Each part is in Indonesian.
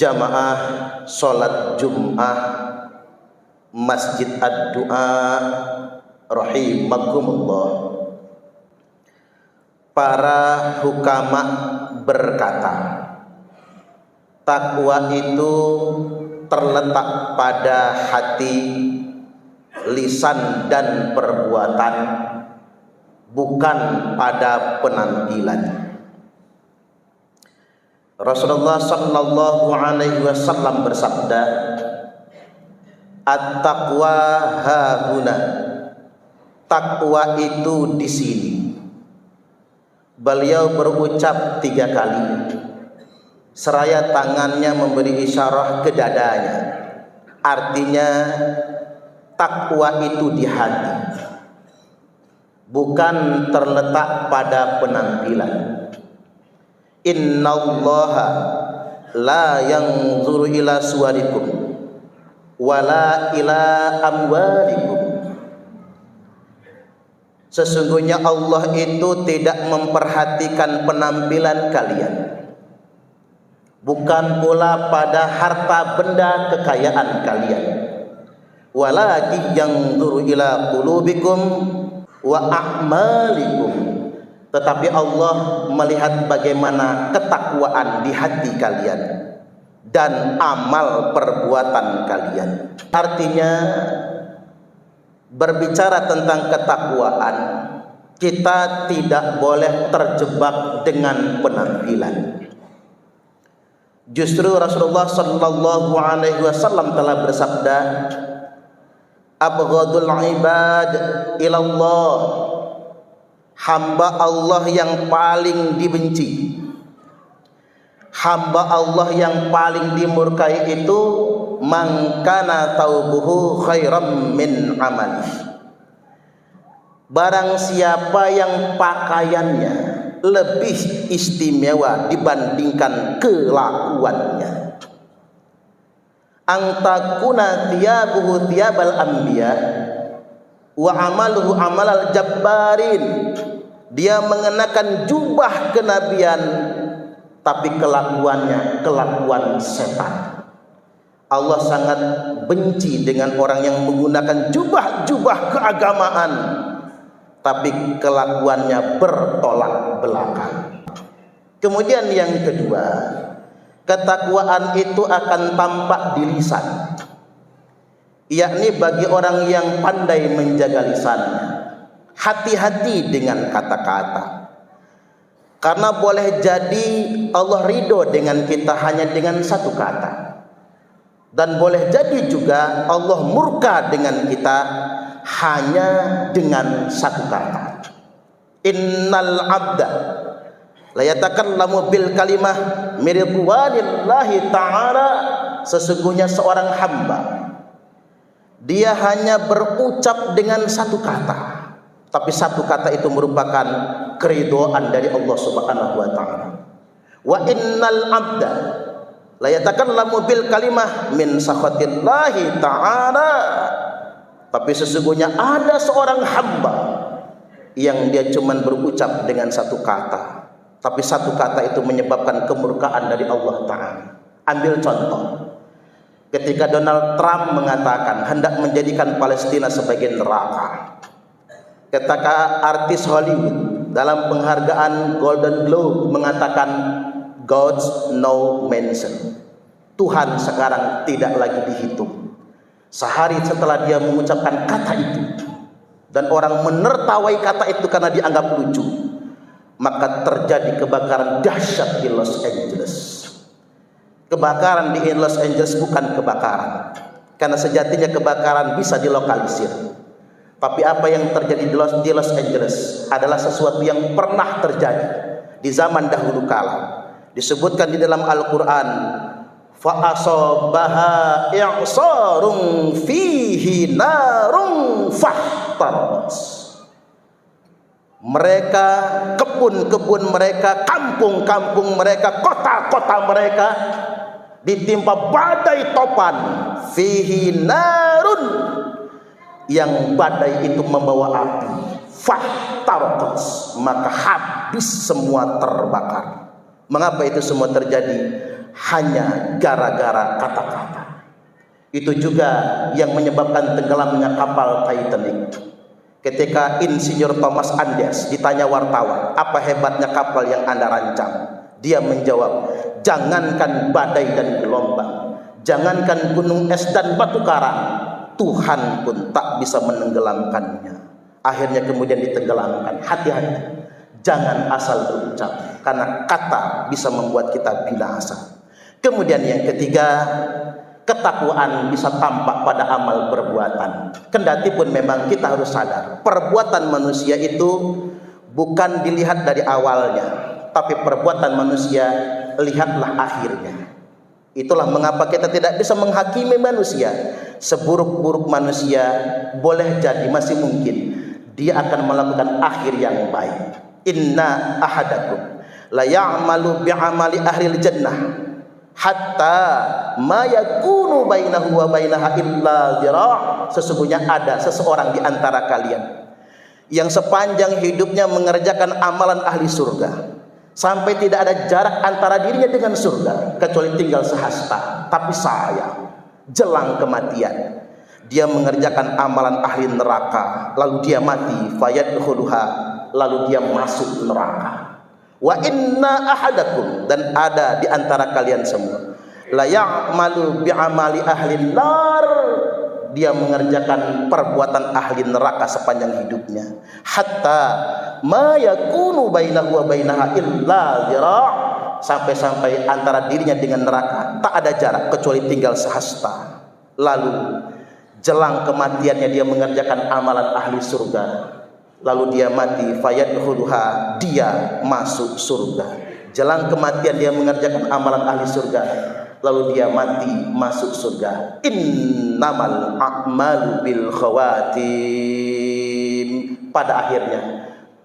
jamaah sholat Jum'ah Masjid Ad-Du'a rahimakumullah. Para hukama berkata, takwa itu terletak pada hati, lisan dan perbuatan, bukan pada penampilan. Rasulullah sallallahu alaihi wasallam bersabda, at-taqwa hahuna, takwa itu di sini. Beliau berucap 3 kali, seraya tangannya memberi isyarah ke dadanya. Artinya takwa itu di hati, bukan terletak pada penampilan. Innallaha la yanzuru ila suwarikum wala ila amwalikum. Sesungguhnya Allah itu tidak memperhatikan penampilan kalian, bukan pula pada harta benda kekayaan kalian. Walakin yanzuru ila qulubikum wa a'malikum. Tetapi Allah melihat bagaimana ketakwaan di hati kalian dan amal perbuatan kalian. Artinya, berbicara tentang ketakwaan, kita tidak boleh terjebak dengan penampilan. Justru Rasulullah sallallahu alaihi wasallam telah bersabda, abghadul ibad ilallah, hamba Allah yang paling dibenci, hamba Allah yang paling dimurkai itu man kana taubuhu khairam min amali, barang siapa yang pakaiannya lebih istimewa dibandingkan kelakuannya. Antakuna thiyabuhu thiyabal anbiya wa amaluhu amalal jabbarin, dia mengenakan jubah kenabian tapi kelakuannya kelakuan setan. Allah sangat benci dengan orang yang menggunakan jubah-jubah keagamaan tapi kelakuannya bertolak belakang. Kemudian yang kedua, ketakwaan itu akan tampak di lisan, yakni bagi orang yang pandai menjaga lisannya. Hati-hati dengan kata-kata, karena boleh jadi Allah ridho dengan kita hanya dengan satu kata, dan boleh jadi juga Allah murka dengan kita hanya dengan satu kata. Innal abda la yatakallamu bil kalimah miridwanillahi ta'ala, sesungguhnya seorang hamba dia hanya berucap dengan satu kata, tapi satu kata itu merupakan keridhaan dari Allah Subhanahu wa taala. Wa innal abda la yatakallamu bil kalimah min sakhatillahi ta'ala, tapi sesungguhnya ada seorang hamba yang dia cuma berucap dengan satu kata, tapi satu kata itu menyebabkan kemurkaan dari Allah Ta'ala. Ambil contoh, ketika Donald Trump mengatakan hendak menjadikan Palestina sebagai neraka, ketika artis Hollywood dalam penghargaan Golden Globe mengatakan God's no mention, Tuhan sekarang tidak lagi dihitung. Sehari setelah dia mengucapkan kata itu dan orang menertawai kata itu karena dianggap lucu, maka terjadi kebakaran dahsyat di Los Angeles. Kebakaran di Los Angeles bukan kebakaran, karena sejatinya kebakaran bisa dilokalisir. Tapi apa yang terjadi di Los Angeles adalah sesuatu yang pernah terjadi di zaman dahulu kala. Disebutkan di dalam Al-Quran, fa asabaha i'sarun fihi narun fahtarat. Mereka, kebun-kebun mereka, kampung-kampung mereka, kota-kota mereka ditimpa badai topan, fihi narun, yang badai itu membawa api, fahtarat, maka habis semua terbakar. Mengapa itu semua terjadi? hanya gara-gara kata-kata. Itu juga yang menyebabkan tenggelamnya kapal Titanic. Ketika Insinyur Thomas Andes ditanya wartawan, apa hebatnya kapal yang Anda rancang? Dia menjawab, jangankan badai dan gelombang, jangankan gunung es dan batu karang, Tuhan pun tak bisa menenggelamkannya. Akhirnya kemudian ditenggelamkan. Hati-hati, jangan asal berucap, karena kata bisa membuat kita binasa. Kemudian yang ketiga, ketakwaan bisa tampak pada amal perbuatan. Kendati pun memang kita harus sadar, perbuatan manusia itu bukan dilihat dari awalnya, tapi perbuatan manusia lihatlah akhirnya. Itulah mengapa kita tidak bisa menghakimi manusia. Seburuk-buruk manusia boleh jadi masih mungkin dia akan melakukan akhir yang baik. Inna ahadakum la ya'malu bi'amali ahlil jannah hatta ma yakunu bainahu wa bainaha illa zira'. Sesungguhnya ada seseorang di antara kalian yang sepanjang hidupnya mengerjakan amalan ahli surga sampai tidak ada jarak antara dirinya dengan surga kecuali tinggal sehasta. Tapi sayang, jelang kematian dia mengerjakan amalan ahli neraka, lalu dia mati, fayadkhuluha, lalu dia masuk neraka. Wa inna ahadakum, dan ada di antara kalian semua, la ya'malu bi'amali ahli nar, dia mengerjakan perbuatan ahli neraka sepanjang hidupnya, hatta ma yakunu bainahu wa bainaha illa zira', sampai-sampai antara dirinya dengan neraka tak ada jarak kecuali tinggal sehasta. Lalu jelang kematiannya dia mengerjakan amalan ahli surga, lalu dia mati, fayadkhuluha, dia masuk surga. Jelang kematian dia mengerjakan amalan ahli surga, lalu dia mati, masuk surga. Innamal a'malu bil khawatim. Pada akhirnya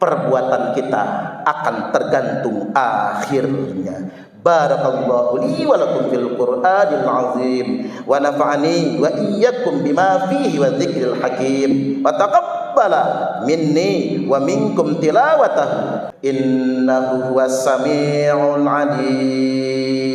perbuatan kita akan tergantung akhirnya. Barakallahu li wa lakum fil Qur'anil azim wa nafa'ani wa iyyakum bima fihi wa dzikril hakim wa taqabbala minni wa minkum tilawatahu innahu huwas samiul alim.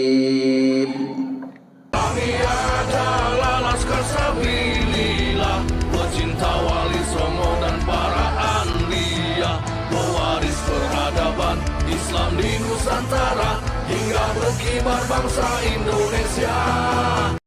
Kami adalah laskar sabilillah, pecinta wali songo dan para anbiya, pewaris peradaban Islam di Nusantara hingga berkibar bangsa Indonesia.